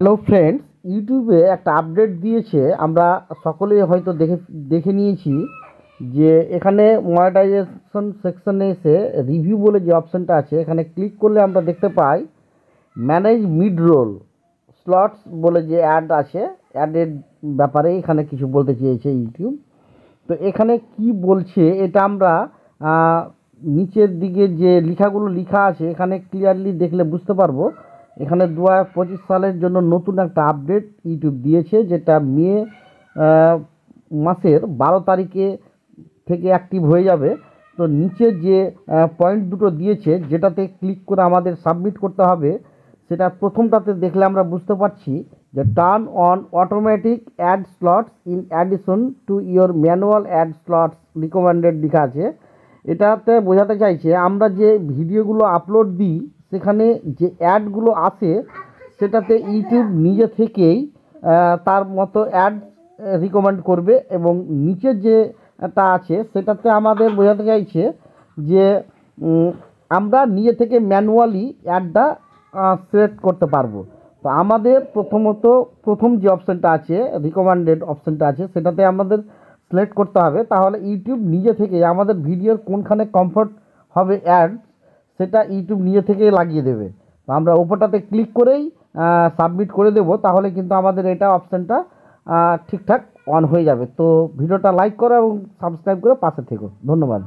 Hello friends, ইউটিউবে একটা update দিয়েছে। আমরা সকলেই হয়তো দেখে নিয়েছি যে এখানে মনিটাইজেশন সেকশনে এসে রিভিউ বলে যে অপশানটা আছে, এখানে ক্লিক করলে আমরা দেখতে পাই ম্যানেজ মিড রোল স্লটস বলে যে অ্যাড আছে। অ্যাডের ব্যাপারে এখানে কিছু বলতে চেয়েছে ইউটিউব। তো এখানে কি বলছে এটা আমরা নিচের দিকে যে লেখাগুলো লেখা আছে এখানে ক্লিয়ারলি দেখলে বুঝতে পারবো। এখানে 2025 সালের জন্য নতুন একটা আপডেট ইউটিউব দিয়েছে, যেটা মে মাসের 12 তারিখে থেকে অ্যাক্টিভ হয়ে যাবে। তো নিচে যে পয়েন্ট দুটো দিয়েছে যেটাতে ক্লিক করে আমাদের সাবমিট করতে হবে, সেটা প্রথমটাতে দেখলে আমরা বুঝতে পারছি যে turn on automatic ad slots in addition to your manual ad slots recommended লেখা আছে। এটাতে বোঝাতে চাইছে আমরা যে ভিডিওগুলো আপলোড দিই সেখানে যে অ্যাডগুলো আসে সেটাতে ইউটিউব নিজে থেকেই তার মতো অ্যাড রিকমেন্ড করবে, এবং নিচের যেটা আছে সেটাতে আমাদের বোঝাতে চাইছে যে আমরা নিজে থেকে ম্যানুয়ালি অ্যাডটা সিলেক্ট করতে পারবো। তো আমাদের প্রথম যে অপশানটা আছে, রিকমেন্ডেড অপশানটা আছে, সেটাতে আমাদের সিলেক্ট করতে হবে। তাহলে ইউটিউব নিজে থেকে আমাদের ভিডিওর কোনখানে কমফর্ট হবে অ্যাড, সেটা ইউটিউব নিজে থেকেই লাগিয়ে দেবে। তো আমরা ওপরটাতে ক্লিক করেই সাবমিট করে দেব, তাহলে কিন্তু আমাদের এটা অপশানটা ঠিকঠাক অন হয়ে যাবে। তো ভিডিওটা লাইক করো এবং সাবস্ক্রাইব করে পাশে থেকো। ধন্যবাদ।